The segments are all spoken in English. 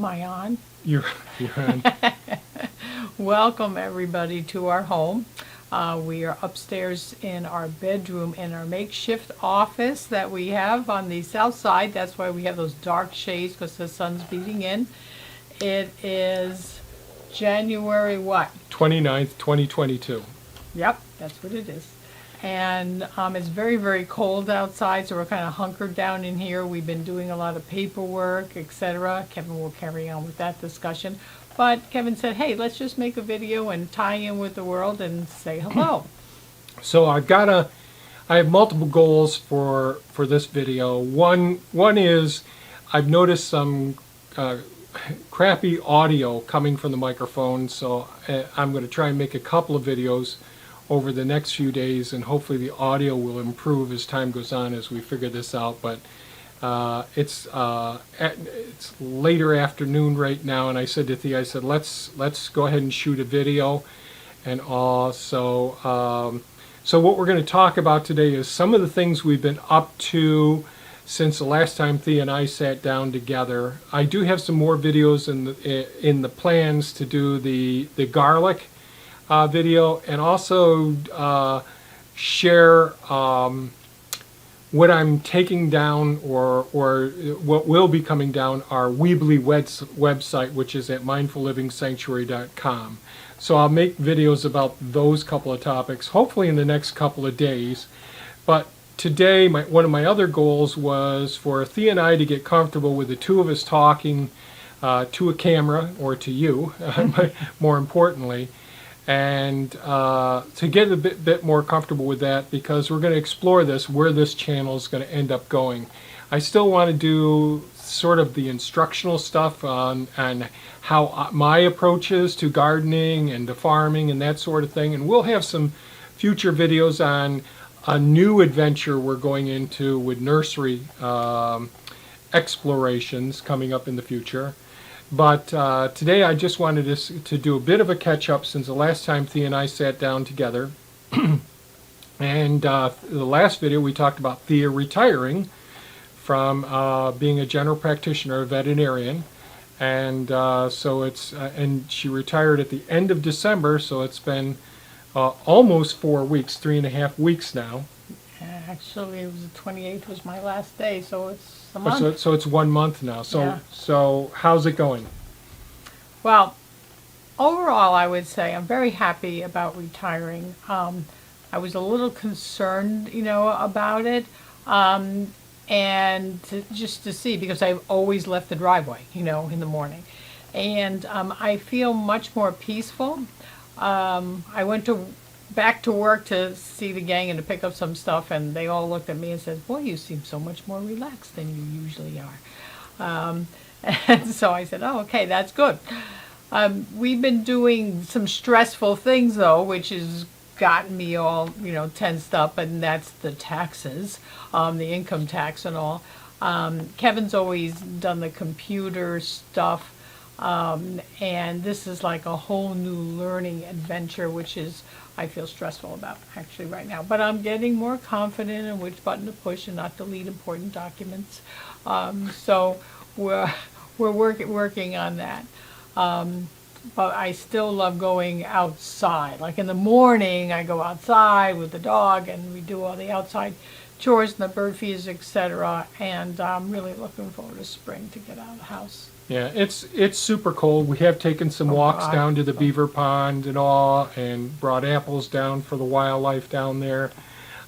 Am I on? You're on. Welcome everybody to our home. We are upstairs in our bedroom in our makeshift office that we have on the south side. That's why we have those dark shades, because the sun's beating in. It is January what? 29th, 2022. Yep, that's what it is. And it's very, very cold outside, so we're kind of hunkered down in here. We've been doing a lot of paperwork, etc. Kevin will carry on with that discussion. But Kevin said, hey, let's just make a video and tie in with the world and say hello. So I have multiple goals for this video. One is I've noticed some crappy audio coming from the microphone, so I'm going to try and make a couple of videos over the next few days, and hopefully the audio will improve as time goes on as we figure this out. But it's later afternoon right now, and I said to Thea, I said, let's go ahead and shoot a video. And so what we're going to talk about today is some of the things we've been up to since the last time Thea and I sat down together. I do have some more videos in the plans to do the garlic video, and also share what I'm taking down, or what will be coming down our Weebly website, which is at mindfullivingsanctuary.com. So I'll make videos about those couple of topics, hopefully in the next couple of days. But today, one of my other goals was for Thea and I to get comfortable with the two of us talking to a camera, or to you, but more importantly, and to get a bit more comfortable with that, because we're going to explore where this channel is going to end up going. I still want to do sort of the instructional stuff on how my approach is to gardening and to farming and that sort of thing, and we'll have some future videos on a new adventure we're going into with nursery explorations coming up in the future. But today I just wanted to do a bit of a catch-up since the last time Thea and I sat down together. And the last video we talked about Thea retiring from being a general practitioner, a veterinarian. And and she retired at the end of December, so it's been almost 4 weeks, 3.5 weeks now. Actually, it was the 28th was my last day, so it's a month. So it's 1 month now. Yeah. So how's it going? Well, overall, I would say I'm very happy about retiring. I was a little concerned, about it, and just to see, because I've always left the driveway, in the morning, and I feel much more peaceful. I went back to work to see the gang and to pick up some stuff, and they all looked at me and said, boy, you seem so much more relaxed than you usually are. And so I said, oh, okay, that's good. We've been doing some stressful things, though, which has gotten me all, tensed up, and that's the taxes, the income tax and all. Kevin's always done the computer stuff, and this is like a whole new learning adventure, which is I feel stressful about actually right now. But I'm getting more confident in which button to push and not delete important documents. So we're working on that. But I still love going outside. Like in the morning, I go outside with the dog, and we do all the outside chores and the bird feeders, etc. And I'm really looking forward to spring to get out of the house. Yeah, it's super cold. We have taken some walks down to the beaver pond and all, and brought apples down for the wildlife down there.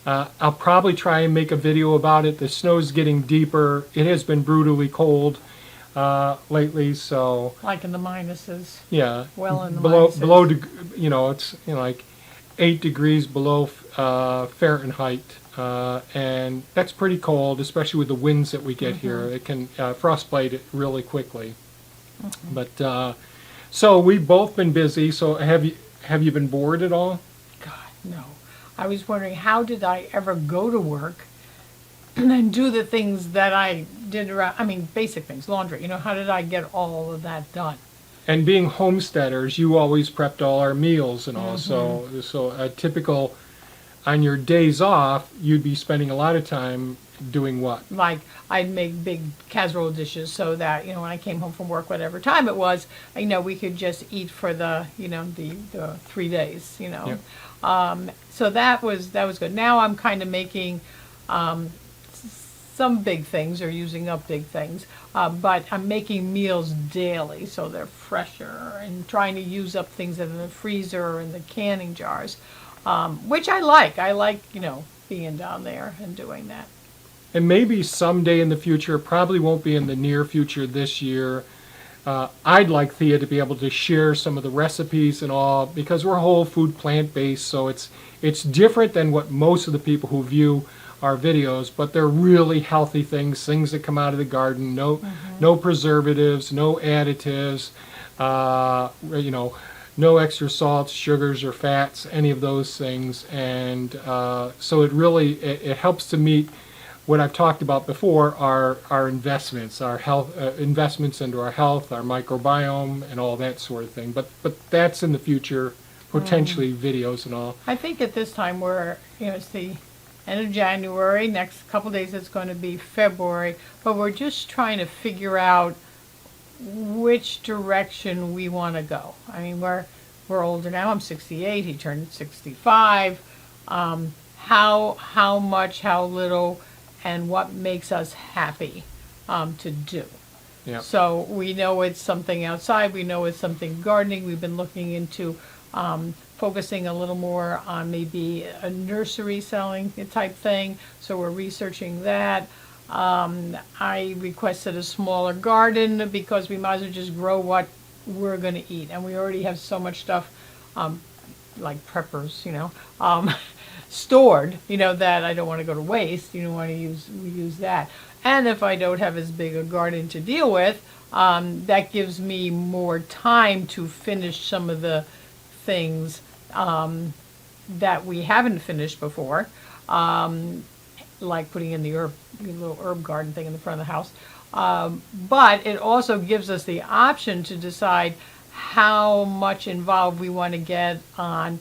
I'll probably try and make a video about it. The snow's getting deeper. It has been brutally cold lately, so like in the minuses. Yeah, well in the minuses. It's like 8 degrees below Fahrenheit. And that's pretty cold, especially with the winds that we get here. It can frostbite it really quickly. But so we've both been busy. So have you been bored at all? God, no. I was wondering, how did I ever go to work and do the things that I did around, basic things, laundry. How did I get all of that done? And being homesteaders, you always prepped all our meals and all. So a typical, on your days off, you'd be spending a lot of time doing what? Like I'd make big casserole dishes so that, when I came home from work, whatever time it was, we could just eat for the 3 days, So that was good. Now I'm kind of making some big things or using up big things, but I'm making meals daily so they're fresher and trying to use up things that are in the freezer or in the canning jars, which I like. I like, being down there and doing that. And maybe someday in the future, probably won't be in the near future this year, I'd like Thea to be able to share some of the recipes and all, because we're whole food plant-based, so it's different than what most of the people who view our videos, but they're really healthy things that come out of the garden, no preservatives, no additives, no extra salts, sugars, or fats, any of those things. And so it helps to meet what I've talked about before, our investments, our health, investments into our health, our microbiome, and all that sort of thing. But that's in the future, potentially videos and all. I think at this time it's the end of January. Next couple days it's going to be February, but we're just trying to figure out which direction we want to go. I mean, we're older now. I'm 68. He turned 65. How much, how little, and what makes us happy to do. Yeah. So we know it's something outside. We know it's something gardening. We've been looking into focusing a little more on maybe a nursery selling type thing. So we're researching that. I requested a smaller garden because we might as well just grow what we're going to eat. And we already have so much stuff, like preppers, stored, that I don't want to go to waste. You don't want to use that. And if I don't have as big a garden to deal with, that gives me more time to finish some of the things that we haven't finished before, like putting in the little herb garden thing in the front of the house. But it also gives us the option to decide how much involved we want to get on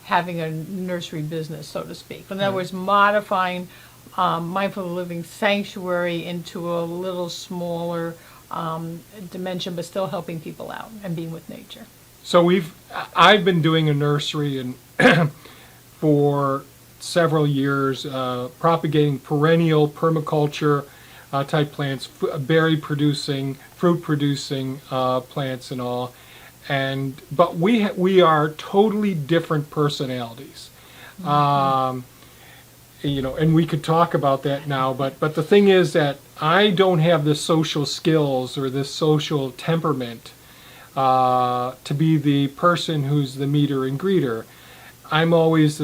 having a nursery business, so to speak. In other words, modifying Mindful Living Sanctuary into a little smaller dimension, but still helping people out and being with nature. So I've been doing a nursery and for several years, propagating perennial permaculture type plants, berry producing, fruit producing plants and all. But we are totally different personalities. And we could talk about that now, but the thing is that I don't have the social skills or the social temperament to be the person who's the meter and greeter. I've always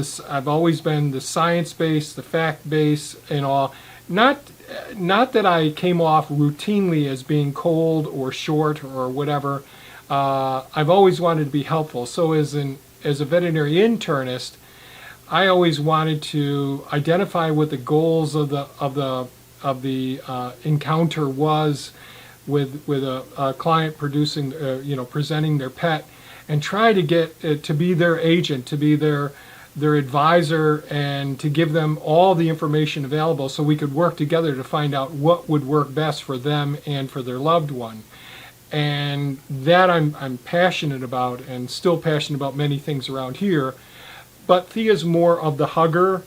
been the science-based, the fact-based and all. Not that I came off routinely as being cold or short or whatever. I've always wanted to be helpful. So as a veterinary internist, I always wanted to identify what the goals of the encounter was with a client presenting their pet, and try to get to be their agent, to be their advisor, and to give them all the information available so we could work together to find out what would work best for them and for their loved one. And that I'm passionate about, and still passionate about many things around here. But Thea's more of the hugger.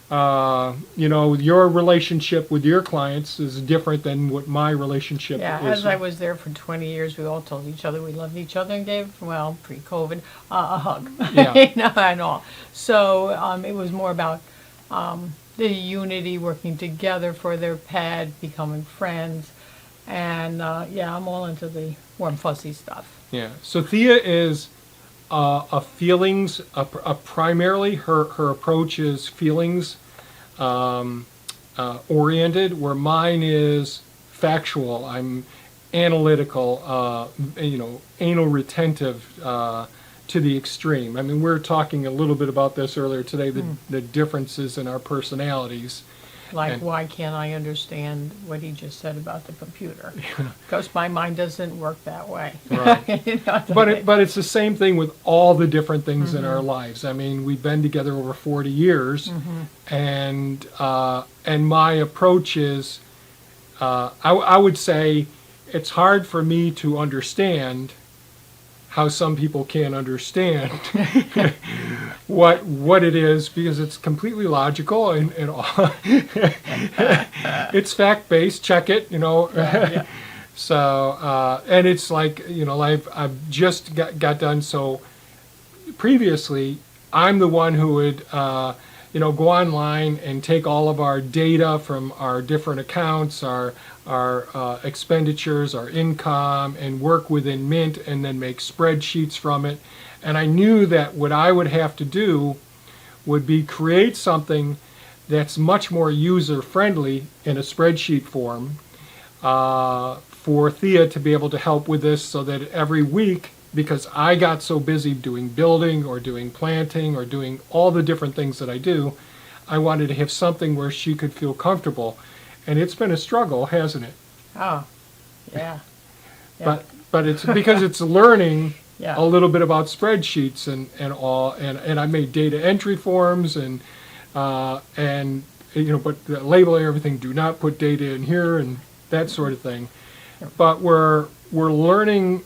Your relationship with your clients is different than what my relationship is. Yeah, as I was there for 20 years, we all told each other we loved each other and gave, pre-COVID, a hug. Yeah. And all. So it was more about the unity, working together for their pet, becoming friends. And I'm all into the warm, fuzzy stuff. Yeah. So Thea is a feelings, primarily her approach is feelings oriented, where mine is factual. I'm analytical, anal retentive to the extreme. I mean, we were talking a little bit about this earlier today, the differences in our personalities. Like, And- why can't I understand what he just said about the computer? Because my mind doesn't work that way. Right. You know, But it's the same thing with all the different things in our lives. I mean, we've been together over 40 years, and my approach is, I would say, it's hard for me to understand how some people can't understand what it is, because it's completely logical and all. It's fact based. Check it, you know. Yeah. So and it's like, you know, I've just got done. So previously, I'm the one who would you know, go online and take all of our data from our different accounts, our expenditures, our income, and work within Mint, and then make spreadsheets from it. And I knew that what I would have to do would be create something that's much more user friendly in a spreadsheet form, for Thea to be able to help with this, so that every week, because I got so busy doing building or doing planting or doing all the different things that I do, I wanted to have something where she could feel comfortable. And it's been a struggle, hasn't it? Oh, yeah. Yeah. But it's because it's learning Yeah. a little bit about spreadsheets and all, and I made data entry forms and you know, but labeling everything, do not put data in here and that sort of thing. But we're learning.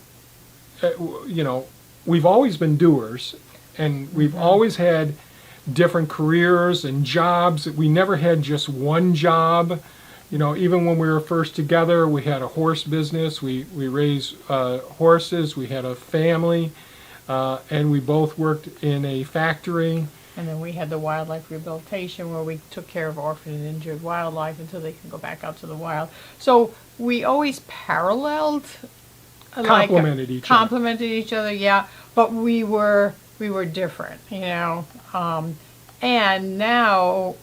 You know, we've always been doers, and we've always had different careers and jobs. We never had just one job. You know, even when we were first together, we had a horse business. We raised horses. We had a family, and we both worked in a factory. And then we had the wildlife rehabilitation where we took care of orphaned and injured wildlife until they can go back out to the wild. So we always paralleled. Complemented each other, yeah. But we were different, you know. And now,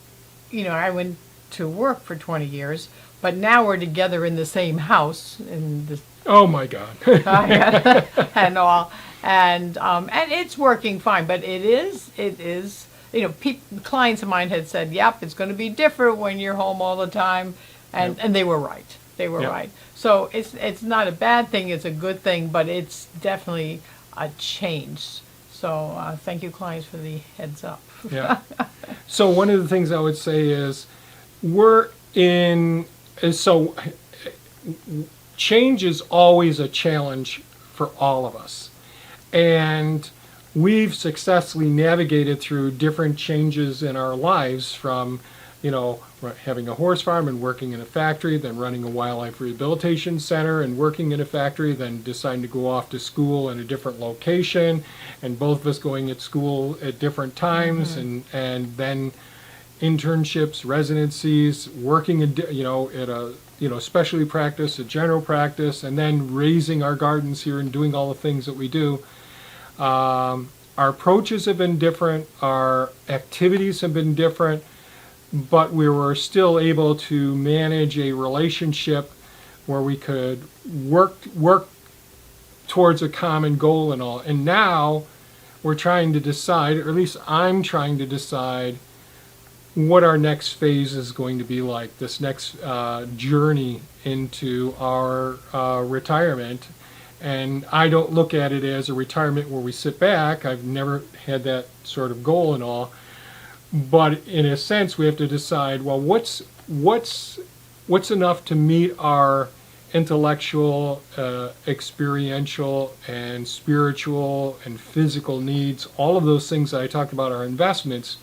you know, I went to work for 20 years, but now we're together in the same house in the Oh my God. and all, and it's working fine. But it is, you know, clients of mine had said, "Yep, it's going to be different when you're home all the time," and they were right. They were Yep. right. So it's not a bad thing. It's a good thing, but it's definitely a change. So thank you, clients, for the heads up. Yeah. So one of the things I would say is so change is always a challenge for all of us. And we've successfully navigated through different changes in our lives, from, you know, having a horse farm and working in a factory, then running a wildlife rehabilitation center and working in a factory, then deciding to go off to school in a different location, and both of us going at school at different times, and then internships, residencies, working you know, at a, you know, specialty practice, a general practice, and then raising our gardens here and doing all the things that we do. Our approaches have been different, our activities have been different, but we were still able to manage a relationship where we could work towards a common goal and all. And now we're trying to decide, or at least I'm trying to decide, what our next phase is going to be like, this next journey into our retirement. And I don't look at it as a retirement where we sit back. I've never had that sort of goal and all. But in a sense, we have to decide, well, what's enough to meet our intellectual, experiential, and spiritual and physical needs, all of those things that I talked about are investments,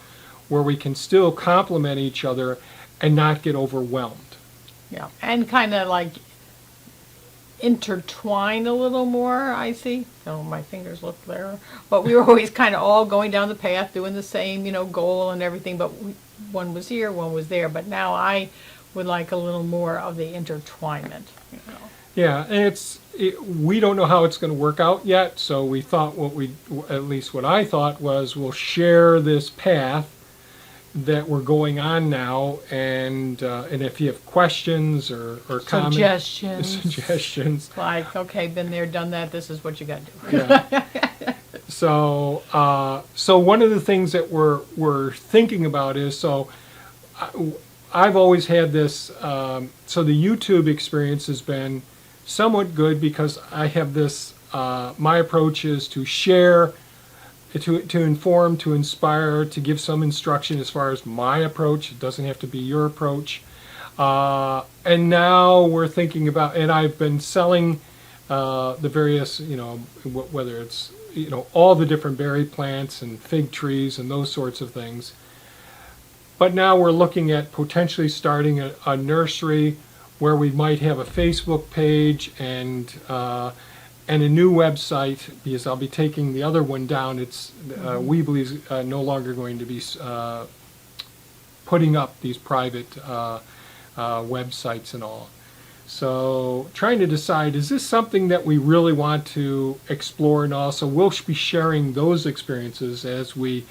where we can still complement each other and not get overwhelmed. Yeah, and kind of like intertwine a little more, I see. Oh, my fingers look there. But we were always kind of all going down the path, doing the same, you know, goal and everything, but one was here, one was there. But now I would like a little more of the intertwinement, you know. Yeah, and we don't know how it's going to work out yet, so we thought at least what I thought was, we'll share this path that we're going on now, and if you have questions or comments, suggestions, like, okay, been there, done that, this is what you got to do. Yeah. So one of the things that we're thinking about is, so I've always had this, so the YouTube experience has been somewhat good because I have this, my approach is to share, to inform, to inspire, to give some instruction as far as my approach. It doesn't have to be your approach. And now we're thinking about, and I've been selling the various, whether it's, all the different berry plants and fig trees and those sorts of things. But now we're looking at potentially starting a nursery where we might have a Facebook page and a new website, because I'll be taking the other one down. It's Weebly's no longer going to be putting up these private websites and all. So trying to decide, is this something that we really want to explore? And also we'll be sharing those experiences as we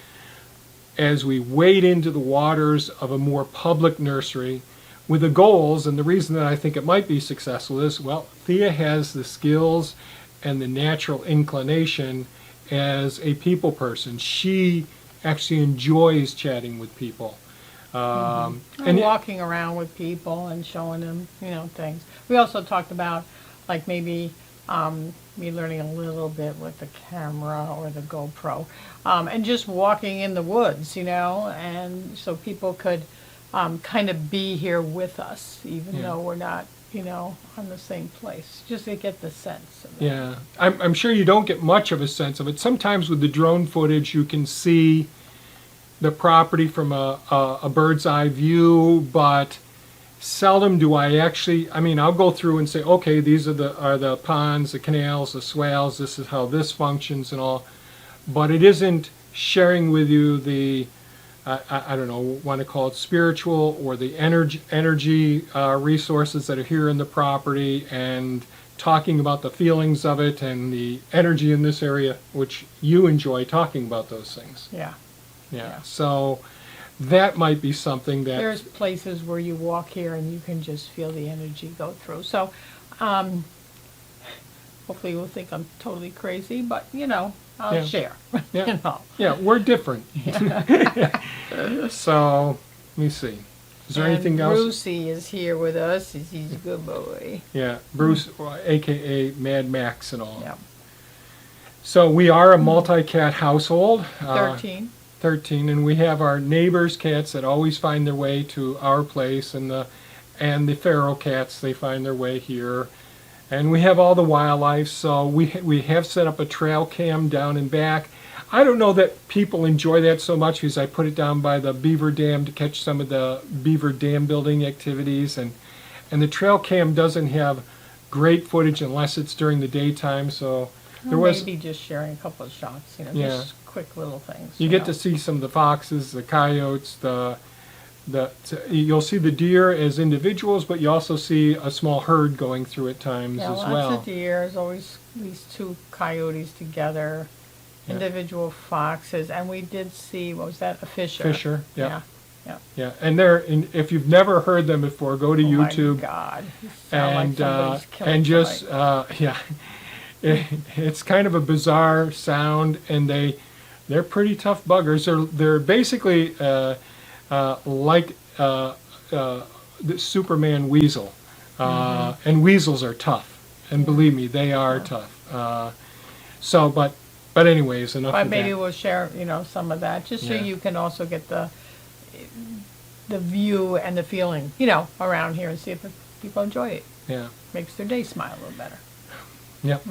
wade into the waters of a more public nursery with the goals. And the reason that I think it might be successful is, well, Thea has the skills and the natural inclination as a people person. She actually enjoys chatting with people. And walking around with people and showing them, things. We also talked about, like, maybe me learning a little bit with the camera or the GoPro, and just walking in the woods, and so people could kind of be here with us, even though we're not, on the same place, just to get the sense of it. Yeah, I'm sure you don't get much of a sense of it. Sometimes with the drone footage, you can see the property from a bird's eye view, but seldom do I actually, I'll go through and say, okay, these are the ponds, the canals, the swales, this is how this functions and all, but it isn't sharing with you the, I don't know, want to call it spiritual or the energy resources that are here in the property, and talking about the feelings of it and the energy in this area, which you enjoy talking about those things. Yeah. So that might be something that... There's places where you walk here and you can just feel the energy go through. So hopefully you'll think I'm totally crazy, but, I'll share. Yeah. Yeah, we're different. So, let me see. Is there anything else? Brucey is here with us. He's a good boy. Yeah, Bruce, a.k.a. Mad Max and all. Yeah. So we are a multi-cat household. 13. 13, and we have our neighbors' cats that always find their way to our place, and the feral cats, they find their way here. And we have all the wildlife, so we have set up a trail cam down and back. I don't know that people enjoy that so much because I put it down by the beaver dam to catch some of the beaver dam building activities, and the trail cam doesn't have great footage unless it's during the daytime, so there was... Maybe just sharing a couple of shots, just quick little things. You get to see some of the foxes, the coyotes, you'll see the deer as individuals, but you also see a small herd going through at times as well. Lots of deer. There's always these 2 coyotes together, individual foxes, and we did see, what was that, a fisher? Fisher, yeah. Yeah. And if you've never heard them before, go to YouTube. My God. Like and just it's kind of a bizarre sound, and they're pretty tough buggers. They're basically like the Superman weasel, and weasels are tough, and believe me, they are tough. But anyways, enough. But of maybe that. we'll share, some of that, just so you can also get the view and the feeling, around here, and see if people enjoy it. Yeah. Makes their day smile a little better. Yep.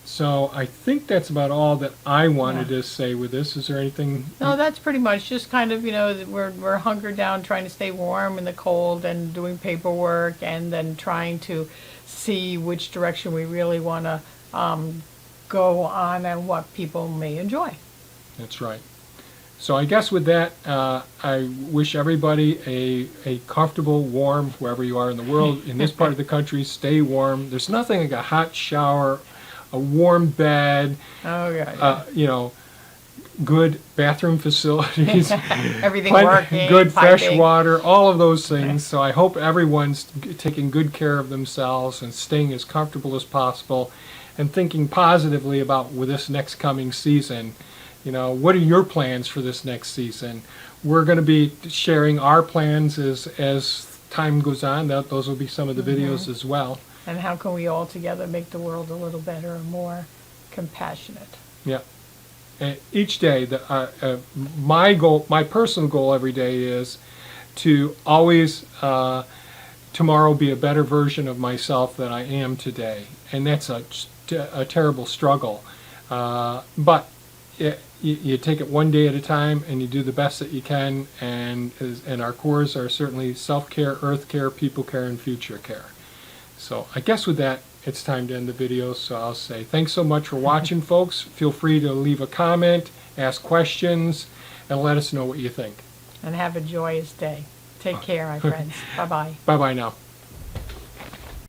So I think that's about all that I wanted to say with this. Is there anything? No, that's pretty much just kind of, that we're hunkered down trying to stay warm in the cold and doing paperwork, and then trying to see which direction we really want to go on and what people may enjoy. That's right. So I guess with that, I wish everybody a comfortable, warm, wherever you are in the world. In this part of the country, stay warm. There's nothing like a hot shower, a warm bed, good bathroom facilities, everything working, good fresh piping. water, all of those things. So I hope everyone's taking good care of themselves and staying as comfortable as possible, and thinking positively about with this next coming season, What are your plans for this next season? We're going to be sharing our plans as time goes on. Those will be some of the videos as well. And how can we all together make the world a little better and more compassionate? Yeah. And each day, my goal, my personal goal every day is to always tomorrow be a better version of myself than I am today. And that's a terrible struggle. But you take it one day at a time, and you do the best that you can. And our cores are certainly self-care, earth care, people care, and future care. So I guess with that, it's time to end the video. So I'll say thanks so much for watching, folks. Feel free to leave a comment, ask questions, and let us know what you think. And have a joyous day. Take care, my friends. Bye-bye. Bye-bye now.